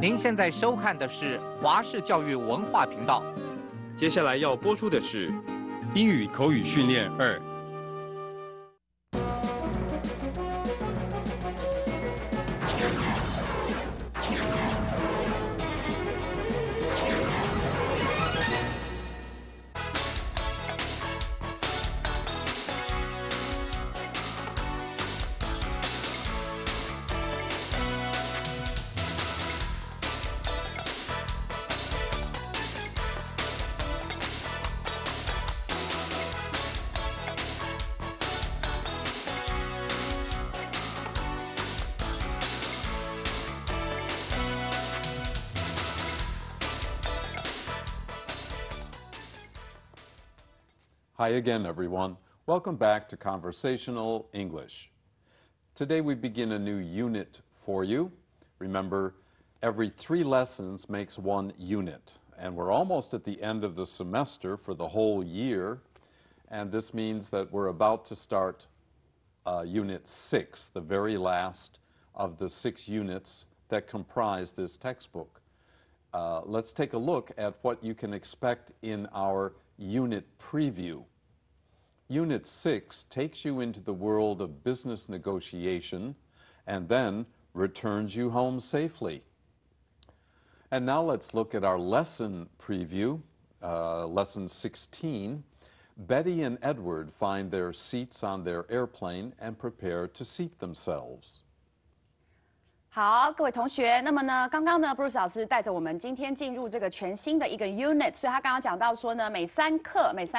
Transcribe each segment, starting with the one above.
您现在收看的是华视教育文化频道。接下来要播出的是英语口语训练2。Hi again, everyone. Welcome back to Conversational English. Today we begin a new unit for you. Remember, every 3 lessons makes 1 unit. And we're almost at the end of the semester for the whole year. And this means that we're about to start Unit 6, the very last of the 6 units that comprise this textbook. Let's take a look at what you can expect in our unit preview. Unit 6 takes you into the world of business negotiation and then returns you home safely. And now let's look at our lesson preview, lesson 16. Betty and Edward find their seats on their airplane and prepare to seat themselves. 好，各位同学，那么呢，刚刚呢，Bruce 老师带着我们今天进入这个全新的一个 unit， 所以他刚刚讲到说呢，每3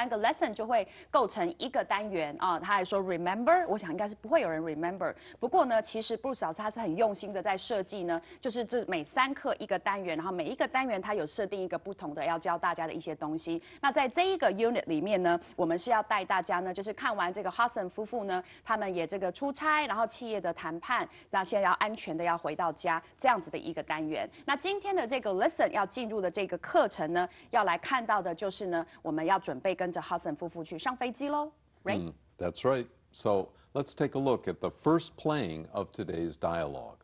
个 lesson 就会构成一个单元啊。他还说 remember， 我想应该是不会有人 remember。不过呢，其实 Bruce 老师他是很用心的在设计呢，就是这每3课一个单元，然后每一个单元它有设定一个不同的要教大家的一些东西。那在这一个 unit 里面呢，我们是要带大家呢，就是看完这个 Hudson 夫妇呢，他们也这个出差，然后企业的谈判，那现在要安全的要回到家这样子的一个单元。那今天的这个 lesson 要进入的这个课程呢，要来看到的就是呢，我们要准备跟着 Hudson 夫妇去上飞机喽。Right? That's right. So let's take a look at the first playing of today's dialogue.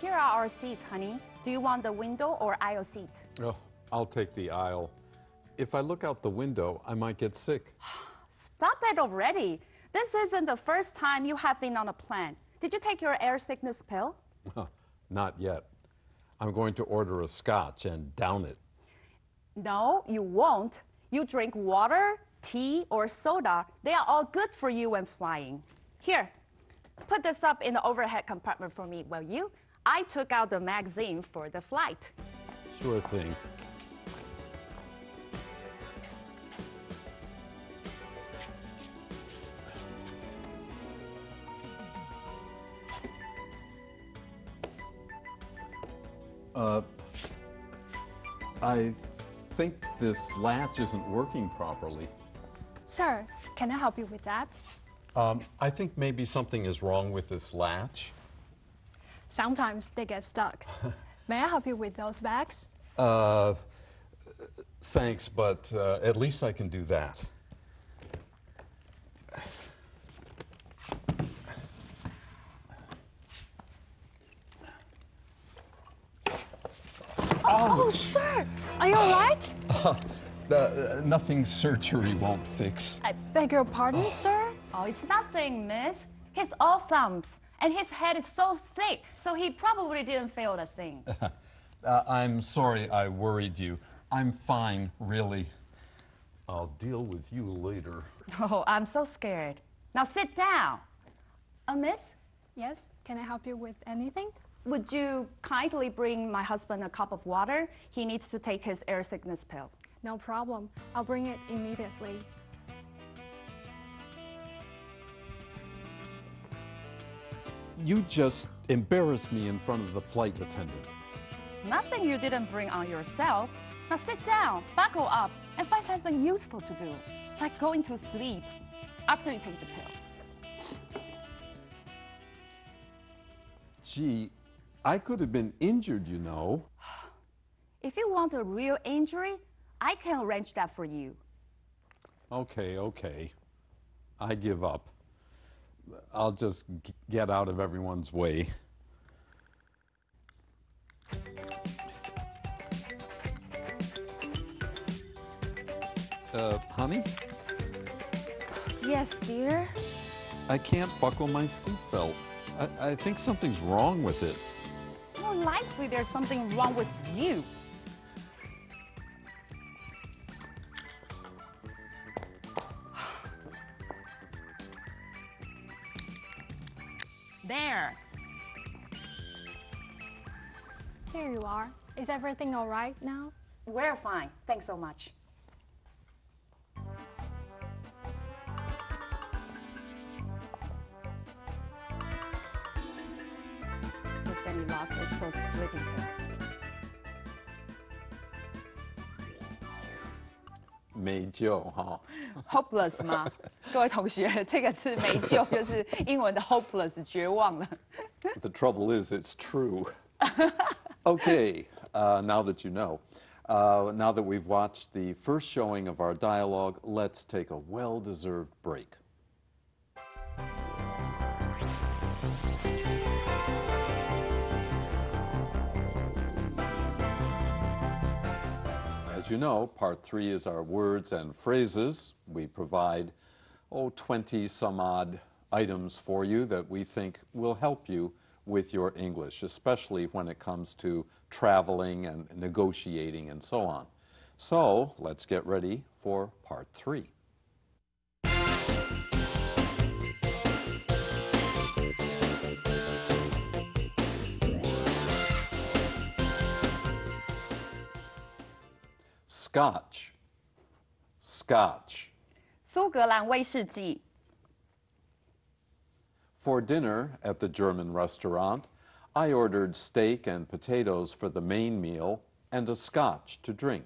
Here are our seats, honey. Do you want the window or aisle seat? Oh, I'll take the aisle. If I look out the window, I might get sick. Stop it already. This isn't the first time you have been on a plane. Did you take your air sickness pill? Not yet. I'm going to order a scotch and down it. No, you won't. You drink water, tea, or soda. They are all good for you when flying. Here, put this up in the overhead compartment for me, will you? I took out the magazine for the flight. Sure thing. I think this latch isn't working properly. Sir, can I help you with that? I think maybe something is wrong with this latch. Sometimes they get stuck. May I help you with those bags? Thanks, but at least I can do that. Oh, sir, are you all right? Nothing surgery won't fix. I beg your pardon, sir? Oh, it's nothing, miss. He's all thumbs, and his head is so thick, so he probably didn't feel the thing. I'm sorry I worried you. I'm fine, really. I'll deal with you later. Oh, I'm so scared. Now sit down. Miss, Yes, can I help you with anything? would you kindly bring my husband a cup of water? He needs to take his air sickness pill. No problem. I'll bring it immediately. You just embarrassed me in front of the flight attendant. Nothing you didn't bring on yourself. Now sit down, buckle up, and find something useful to do, like going to sleep after you take the pill. Gee, I could have been injured, you know. If you want a real injury, I can arrange that for you. Okay, okay. I give up. I'll just get out of everyone's way. Honey? Yes, dear. I can't buckle my seatbelt. I think something's wrong with it. More likely there's something wrong with you. There. Here you are. Is everything all right now? We're fine. Thanks so much. Miss Danny Lock, it's a sleeping pill. 没救哈。Hopeless 吗？各位同学，这个字没救，就是英文的 hopeless，绝望了。The trouble is, it's true. Okay, now that you know, now that we've watched the first showing of our dialogue, let's take a well-deserved break. As you know, part 3 is our words and phrases. We provide, 20 some odd items for you that we think will help you with your English, especially when it comes to traveling and negotiating and so on. So let's get ready for part 3. Scotch. Scotch. 苏格兰威士忌。For dinner at the German restaurant, I ordered steak and potatoes for the main meal and a scotch to drink.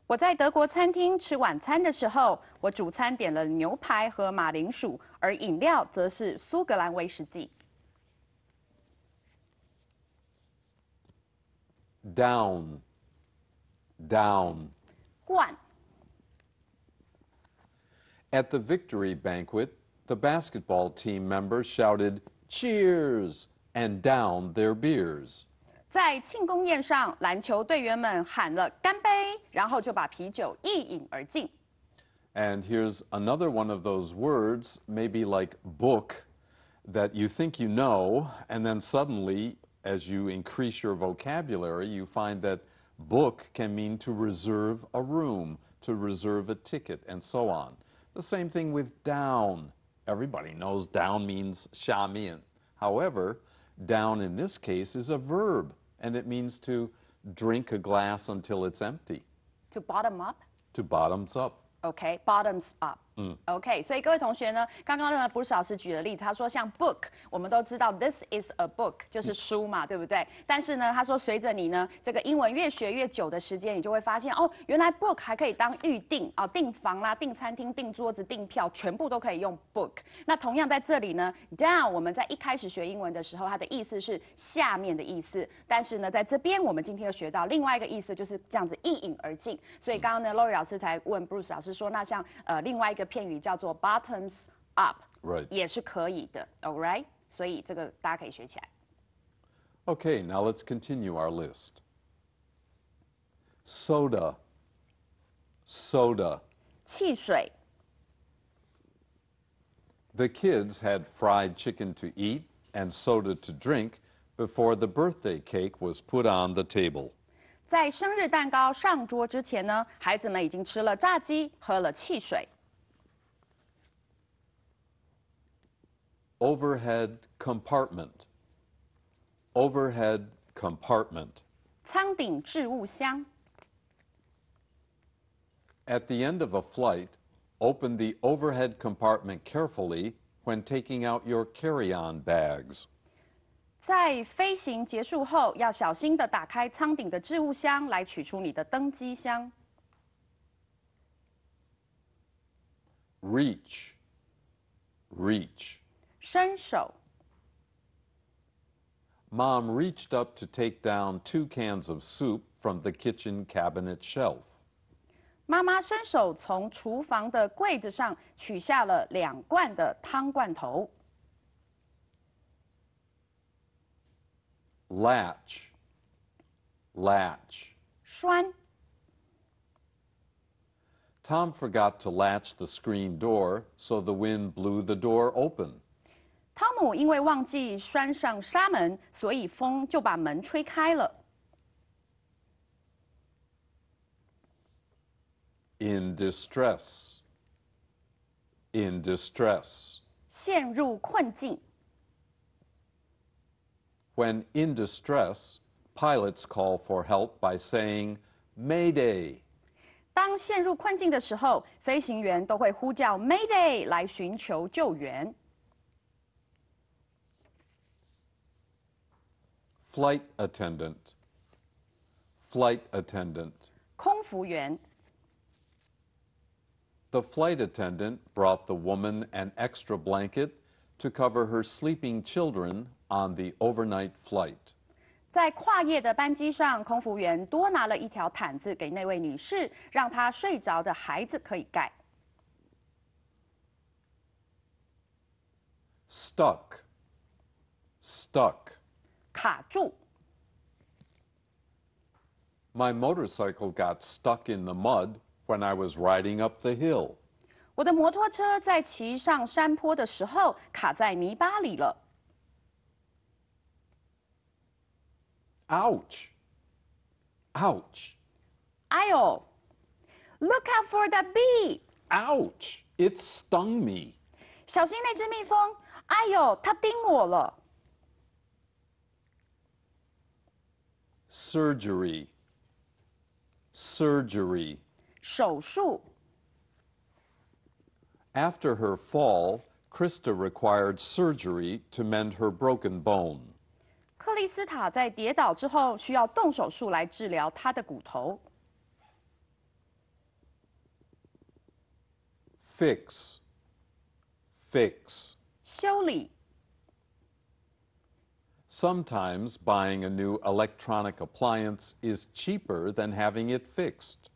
我在德国餐厅吃晚餐的时候，我主餐点了牛排和马铃薯，而饮料则是苏格兰威士忌。Down. Down. 灌。At the victory banquet, the basketball team members shouted, "Cheers!" and downed their beers. 在庆功宴上，篮球队员们喊了干杯，然后就把啤酒一饮而尽。And here's another one of those words, maybe like book, that you think you know, and then suddenly, as you increase your vocabulary, you find that book can mean to reserve a room, to reserve a ticket, and so on. The same thing with down. Everybody knows down means 下面. However, down in this case is a verb, and it means to drink a glass until it's empty. To bottom up. To bottoms up. OK, bottoms up. OK， 所以各位同学呢，刚刚呢，Bruce 老师举的例子，他说像 book， 我们都知道 this is a book 就是书嘛，对不对？但是呢，他说随着你呢这个英文越学越久的时间，你就会发现哦，原来 book 还可以当预订啊，订房啦、订餐厅、订桌子、订票，全部都可以用 book。那同样在这里呢 ，down 我们在一开始学英文的时候，它的意思是下面的意思，但是呢，在这边我们今天又学到另外一个意思，就是这样子一饮而尽。所以刚刚呢，Lori 老师才问 Bruce 老师说，那像另外一个片语叫做 bottoms up， Right. 也是可以的 ，all right？ 所以这个大家可以学起来。Okay, now let's continue our list. Soda. Soda. 汽水。The kids had fried chicken to eat and soda to drink before the birthday cake was put on the table. 在生日蛋糕上桌之前呢，孩子们已经吃了炸鸡，喝了汽水。Overhead compartment. Overhead compartment. 舱顶置物箱。At the end of a flight, open the overhead compartment carefully when taking out your carry-on bags. 在飞行结束后，要小心地打开舱顶的置物箱，来取出你的登机箱。Reach. Reach. 伸手。Mom reached up to take down 2 cans of soup from the kitchen cabinet shelf. 妈妈伸手从厨房的柜子上取下了2罐的汤罐头。Latch, latch. 栓。Tom forgot to latch the screen door, so the wind blew the door open. 汤姆因为忘记拴上纱门，所以风就把门吹开了。In distress, in distress. 陷入困境。When in distress, pilots call for help by saying, Mayday. 当陷入困境的时候，飞行员都会呼叫 Mayday 来寻求救援。Flight attendant, flight attendant. 空服员。The flight attendant brought the woman an extra blanket to cover her sleeping children on the overnight flight. 在跨夜的班机上，空服员多拿了一条毯子给那位女士，让她睡着的孩子可以盖。Stuck, stuck. 卡住。My motorcycle got stuck in the mud when I was riding up the hill. 我的摩托车在骑上山坡的时候卡在泥巴里了。Ouch, ouch, 哎呦 ！Look out for the bee！ ouch, it stung me. 小心那只蜜蜂！哎呦，它叮我了。Surgery, surgery. 手术。After her fall, Krista required surgery to mend her broken bone. 克里斯塔在跌倒之后需要动手术来治疗她的骨头。Fix, fix. 修理。Sometimes buying a new electronic appliance is cheaper than having it fixed.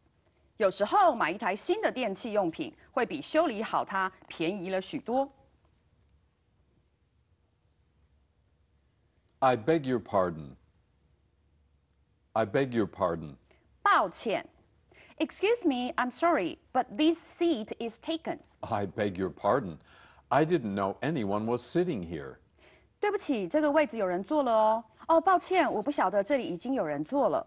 有时候买一台新的电器用品会比修理好它便宜了许多。I beg your pardon. I beg your pardon. 抱歉。Excuse me, I'm sorry, but this seat is taken. I beg your pardon. I didn't know anyone was sitting here. 对不起，这个位置有人坐了哦。哦，抱歉，我不晓得这里已经有人坐了。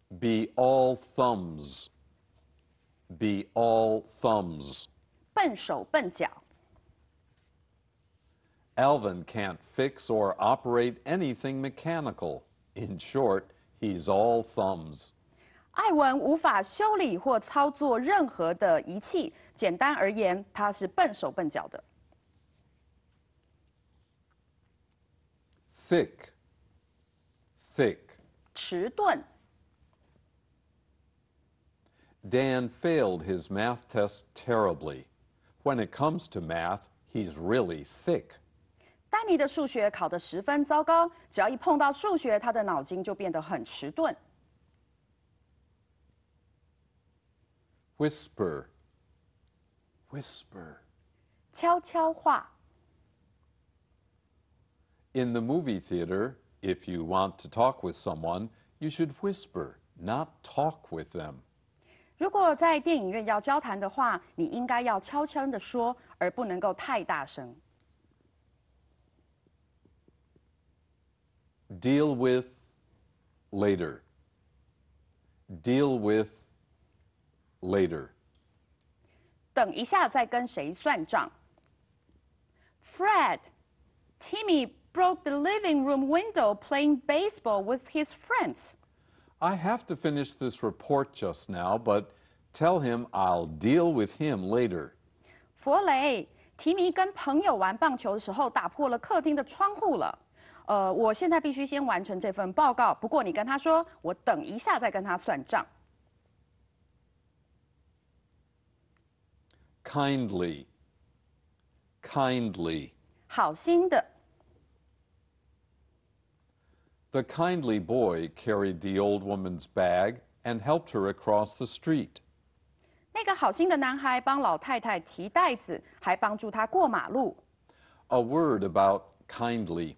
Be all thumbs. Be all thumbs. 笨手笨脚。Alvin can't fix or operate anything mechanical. In short, he's all thumbs. 艾文无法修理或操作任何的仪器，简单而言，他是笨手笨脚的。Thick, thick. 迟钝。Dan failed his math test terribly. When it comes to math, he's really thick. 丹尼的数学考得十分糟糕，只要一碰到数学，他的脑筋就变得很迟钝。Whisper, whisper. 悄悄话。In the movie theater, if you want to talk with someone, you should whisper, not talk with them. 如果在电影院要交谈的话，你应该要悄悄地说，而不能够太大声。Deal with later. Deal with later. 等一下再跟谁算账。Fred, Timmy broke the living room window playing baseball with his friends. I have to finish this report just now, but tell him I'll deal with him later. 弗雷，提米跟朋友玩棒球的时候打破了客厅的窗户了。我现在必须先完成这份报告，不过你跟他说，我等一下再跟他算账。Kindly, kindly. 好心的。The kindly boy carried the old woman's bag and helped her across the street. 那个好心的男孩帮老太太提袋子，还帮助她过马路。A word about kindly.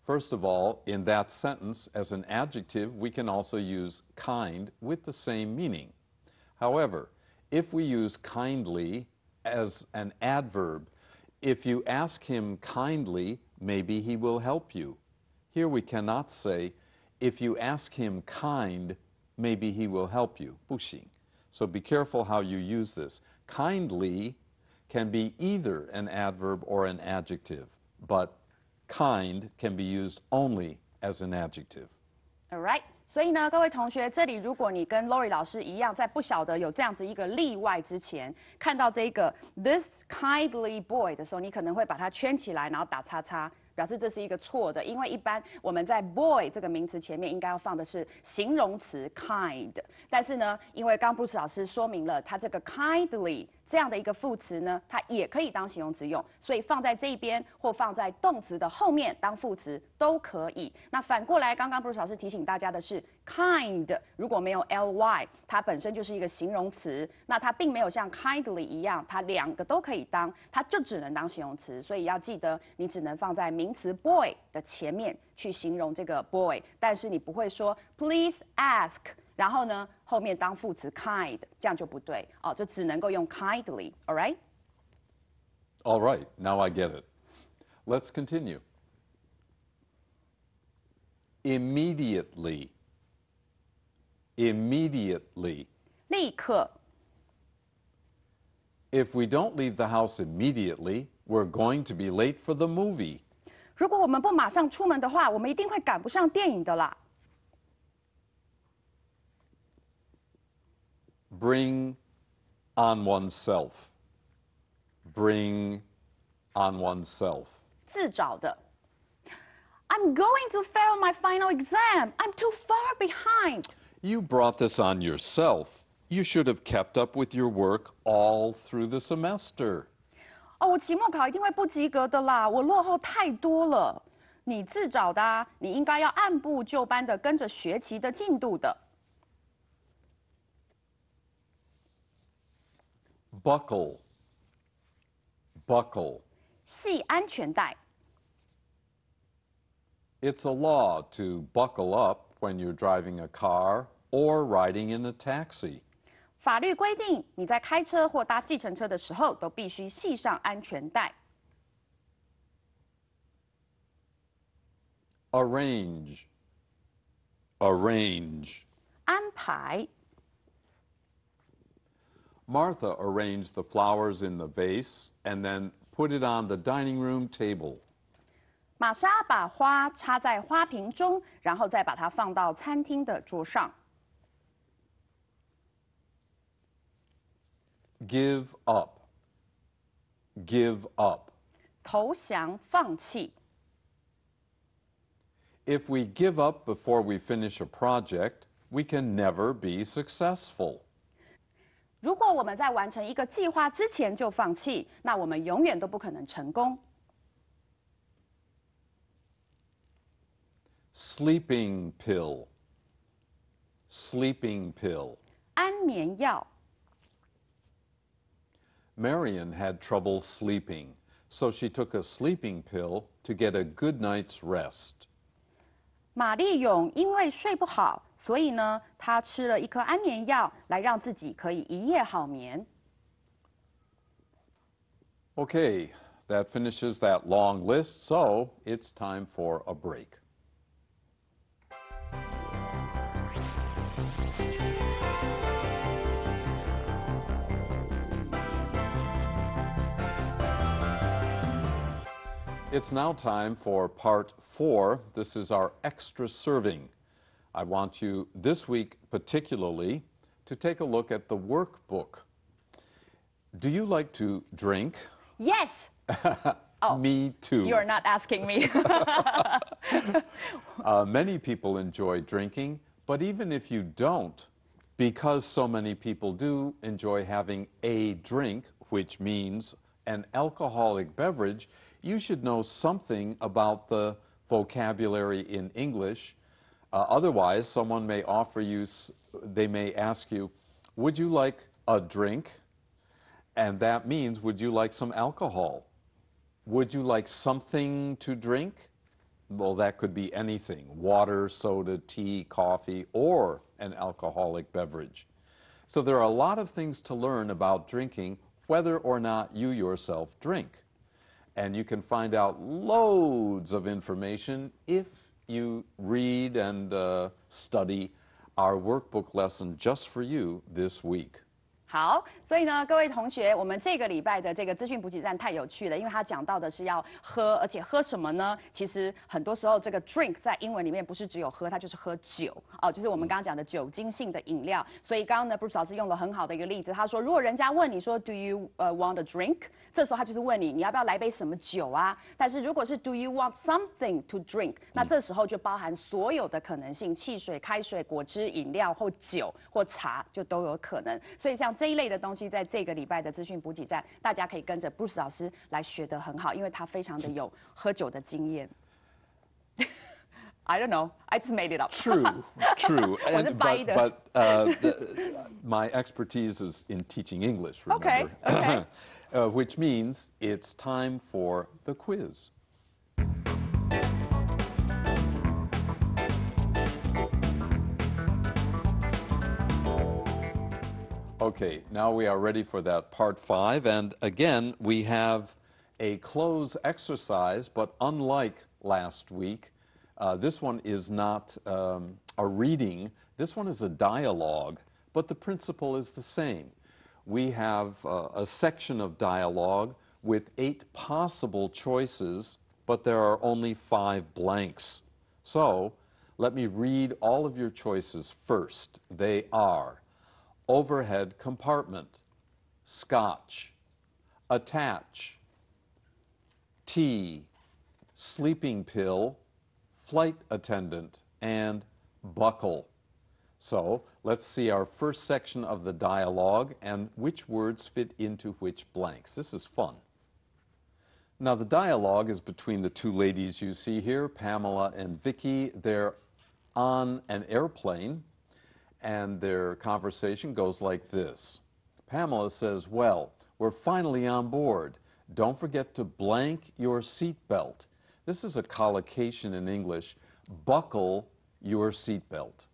First of all, in that sentence, as an adjective, we can also use kind with the same meaning. However, if we use kindly as an adverb, if you ask him kindly, maybe he will help you. Here we cannot say, if you ask him kind, maybe he will help you. 不行. So be careful how you use this. Kindly can be either an adverb or an adjective, but kind can be used only as an adjective. All right. 所以呢，各位同学，这里如果你跟 Lori 老师一样，在不晓得有这样子一个例外之前，看到这个 this kindly boy 的时候，你可能会把它圈起来，然后打叉叉，表示这是一个错的。因为一般我们在 boy 这个名词前面应该要放的是形容词 kind， 但是呢，因为刚 Bruce 老师说明了，它这个 kindly 这样的一个副词呢，它也可以当形容词用，所以放在这一边或放在动词的后面当副词都可以。那反过来，刚刚 Bruce 老师提醒大家的是 kind 如果没有 ly， 它本身就是一个形容词，那它并没有像 kindly 一样，它两个都可以当，它就只能当形容词。所以要记得，你只能放在名词 boy 的前面去形容这个 boy， 但是你不会说 please ask。然后呢，后面当副词 kind， 这样就不对哦，就只能够用 kindly。All right? All right, now I get it. Let's continue. Immediately. Immediately. 立刻。If we don't leave the house immediately, we're going to be late for the movie. 如果我们不马上出门的话，我们一定会赶不上电影的啦。Bring on oneself. Bring on oneself. 自找的。I'm going to fail my final exam. I'm too far behind. You brought this on yourself. You should have kept up with your work all through the semester. 哦，我期末考一定会不及格的啦，我落后太多了。你自找的啊，你应该要按部就班的跟着学期的进度的。Buckle. Buckle. 系安全带。It's a law to buckle up when you're driving a car or riding in a taxi. 法律规定，你在开车或搭计程车的时候，都必须系上安全带。Arrange. Arrange. 安排。Martha arranged the flowers in the vase and then put it on the dining room table. 玛莎把花插在花瓶中，然后再把它放到餐厅的桌上。Give up. Give up. 投降，放弃。If we give up before we finish a project, we can never be successful. 如果我们在完成一个计划之前就放弃，那我们永远都不可能成功。Sleeping pill. Sleeping pill. 安眠药。Marion had trouble sleeping, so she took a sleeping pill to get a good night's rest. 玛丽勇因为睡不好，所以呢，她吃了一颗安眠药，来让自己可以一夜好眠。Okay, that finishes that long list, so it's time for a break. It's now time for part 4. This is our extra serving. I want you this week particularly to take a look at the workbook. Do you like to drink? Yes. Oh, Me too. You're not asking me. Many people enjoy drinking, but even if you don't, because so many people do enjoy having a drink, which means an alcoholic beverage, you should know something about the vocabulary in English. Otherwise, someone may offer you, they may ask you, would you like a drink? And that means, would you like some alcohol? Would you like something to drink? Well, that could be anything, water, soda, tea, coffee, or an alcoholic beverage. So there are a lot of things to learn about drinking, whether or not you yourself drink. And you can find out loads of information if you read and study our workbook lesson just for you this week. 好，所以呢，各位同学，我们这个礼拜的这个资讯补给站太有趣了，因为它讲到的是要喝，而且喝什么呢？其实很多时候这个 drink 在英文里面不是只有喝，它就是喝酒哦，就是我们刚刚讲的酒精性的饮料。所以刚刚呢，Bruce 老师用了很好的一个例子，他说，如果人家问你说 Do you want a drink？ 这时候他就是问你，你要不要来杯什么酒啊？但是如果是 Do you want something to drink？ 那这时候就包含所有的可能性，汽水、开水、果汁、饮料或酒或茶就都有可能。所以像这一类的东西，在这个礼拜的资讯补给站，大家可以跟着 Bruce 老师来学得很好，因为他非常的有喝酒的经验。I don't know. I just made it up. True, true. But my expertise is in teaching English, remember? Okay. Which means it's time for the quiz. Okay, now we are ready for that part 5, and again we have a cloze exercise, but unlike last week, this one is not a reading, this one is a dialogue, but the principle is the same. We have a section of dialogue with 8 possible choices, but there are only 5 blanks. So, let me read all of your choices first. They are overhead compartment, scotch, attach, tea, sleeping pill, flight attendant, and buckle. So let's see our first section of the dialogue and which words fit into which blanks. This is fun. Now the dialogue is between the 2 ladies you see here, Pamela and Vicky. They're on an airplane and their conversation goes like this. Pamela says, well, we're finally on board. Don't forget to blank your seatbelt. This is a collocation in English. Buckle your seatbelt.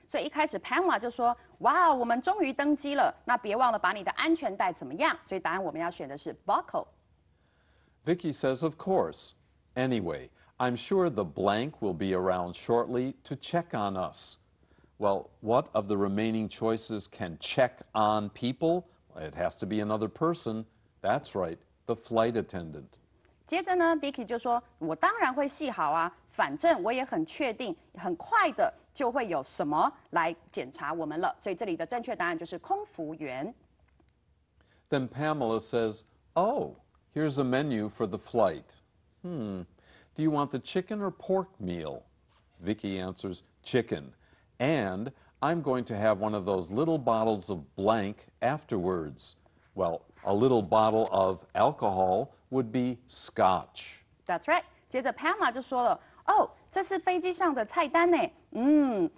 所以一开始 Pamela 就说：“哇，我们终于登机了，那别忘了把你的安全带怎么样？”所以答案我们要选的是 buckle。Vicky says, of course. Anyway, I'm sure the blank will be around shortly to check on us. Well, what of the remaining choices can check on people? It has to be another person. That's right, the flight attendant. 接着呢 ，Vicky 就说：“我当然会系好啊，反正我也很确定，很快的就会有什么来检查我们了。”所以这里的正确答案就是空服员。Then Pamela says, oh, here's a menu for the flight. Do you want the chicken or pork meal? Vicky answers, chicken. And I'm going to have one of those little bottles of blank afterwards. Well, a little bottle of alcohol would be scotch. That's right. 接着 Pamela 就说了：“哦，这是飞机上的菜单呢。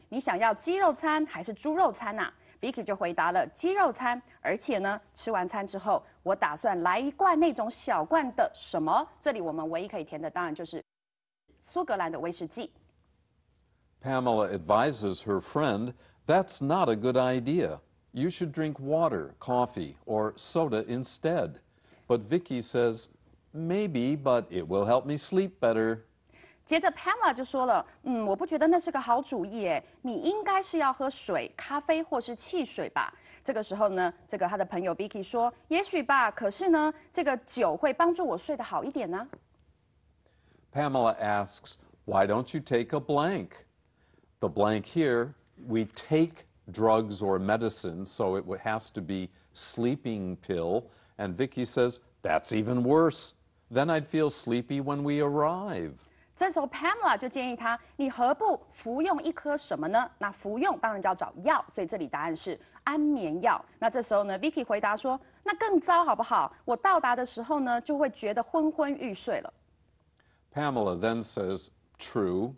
你想要鸡肉餐还是猪肉餐啊？” Vicky 就回答了鸡肉餐，而且呢，吃完餐之后，我打算来一罐那种小罐的什么？这里我们唯一可以填的当然就是苏格兰的威士忌。Pamela advises her friend, that's not a good idea. You should drink water, coffee, or soda instead. But Vicky says, maybe, but it will help me sleep better. 接着 Pamela 就说了，我不觉得那是个好主意耶，你应该是要喝水、咖啡或是汽水吧。这个时候呢，这个他的朋友 Vicky 说，也许吧，可是呢，这个酒会帮助我睡得好一点呢。Pamela asks, why don't you take a blank? The blank here, we take drugs or medicine, so it has to be sleeping pill. And Vicky says, that's even worse. Then I'd feel sleepy when we arrive. 这时候 Pamela 就建议他，你何不服用一颗什么呢？那服用当然就要找药，所以这里答案是安眠药。那这时候呢 Vicky 回答说，那更糟好不好？我到达的时候呢，就会觉得昏昏欲睡了。Pamela then says, true.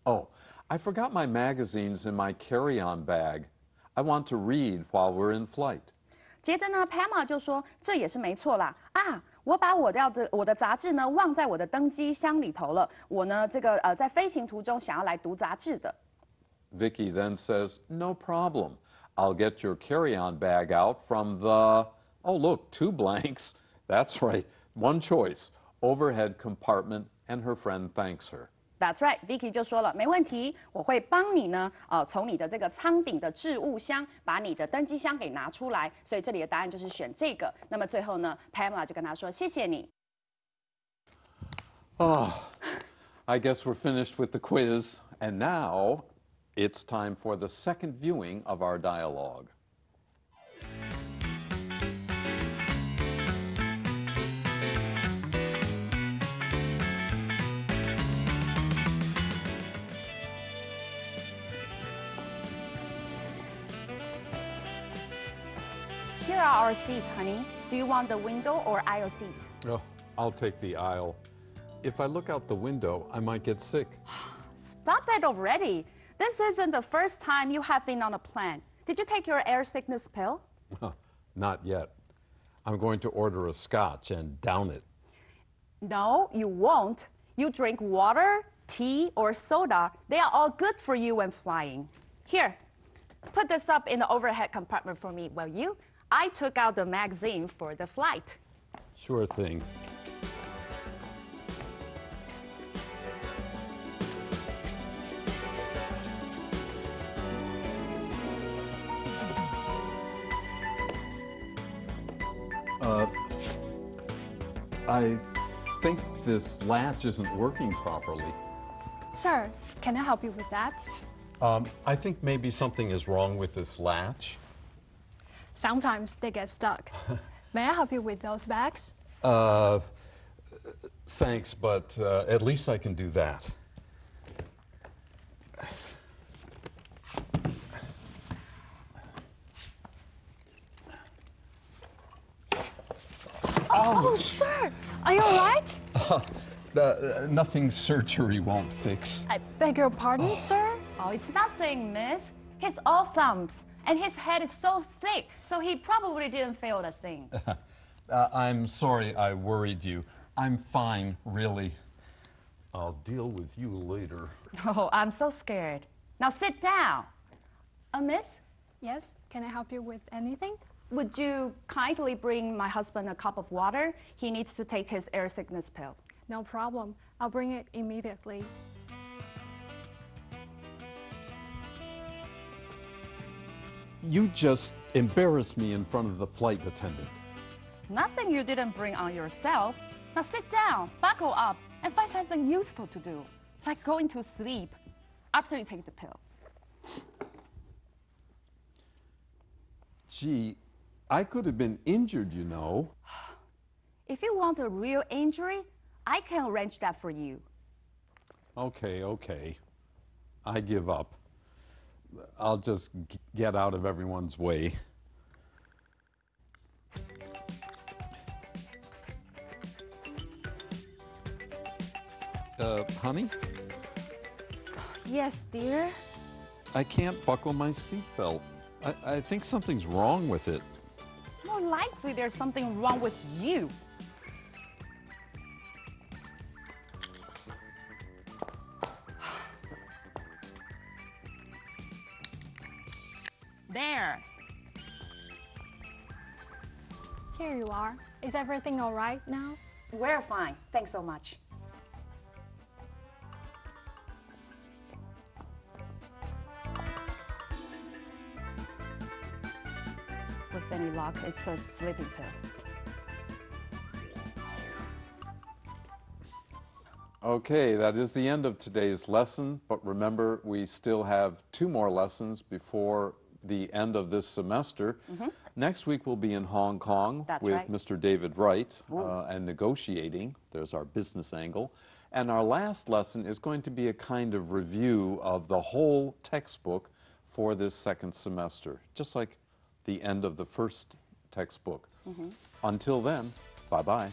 Oh, I forgot my magazines in my carry-on bag. I want to read while we're in flight. 接着呢 Pamela 就说，这也是没错啦。啊，我把我的杂志呢忘在我的登机箱里头了。我呢在飞行途中想要来读杂志的。Vicky then says, no problem. I'll get your carry-on bag out from the, oh look, 2 blanks. That's right, one choice, overhead compartment, and her friend thanks her. That's right, Vicky 就说了，没问题，我会帮你呢，从你的这个舱顶的置物箱把你的登机箱给拿出来。所以这里的答案就是选这个。那么最后呢 ，Pamela 就跟他说，谢谢你。I guess we're finished with the quiz, and now it's time for the second viewing of our dialogue. Here are our seats, honey. Do you want the window or aisle seat? Oh, I'll take the aisle. If I look out the window, I might get sick. Stop it already. This isn't the first time you have been on a plane. Did you take your air sickness pill? Not yet. I'm going to order a scotch and down it. No, you won't. You drink water, tea, or soda. They are all good for you when flying. Here, put this up in the overhead compartment for me, will you? I took out the magazine for the flight. Sure thing. I think this latch isn't working properly. Sir, can I help you with that? I think maybe something is wrong with this latch. Sometimes they get stuck. May I help you with those bags? Thanks, but at least I can do that. Oh, sir, are you all right? Nothing surgery won't fix. I beg your pardon, sir? Oh, it's nothing, miss. He's all thumbs, and his head is so thick, so he probably didn't feel a thing. I'm sorry I worried you. I'm fine, really. I'll deal with you later. Oh, I'm so scared. Now sit down. Miss, Yes, can I help you with anything? would you kindly bring my husband a cup of water? He needs to take his air sickness pill. No problem. I'll bring it immediately. You just embarrassed me in front of the flight attendant. Nothing you didn't bring on yourself. Now sit down, buckle up, and find something useful to do, like going to sleep after you take the pill. Gee, I could have been injured, you know. If you want a real injury, I can arrange that for you. Okay. I give up. I'll just get out of everyone's way. Honey, Yes, dear. I can't buckle my seatbelt. I think something's wrong with it. More likely there's something wrong with you. There. Here you are. Is everything all right now? We're fine. Thanks so much. Was any luck? It's a sleeping pill. Okay, that is the end of today's lesson, but remember we still have 2 more lessons before the end of this semester. Next week we'll be in Hong Kong That's with right. Mr. David Wright and negotiating. There's our business angle. And our last lesson is going to be a kind of review of the whole textbook for this second semester, just like the end of the first textbook. Until then, bye-bye.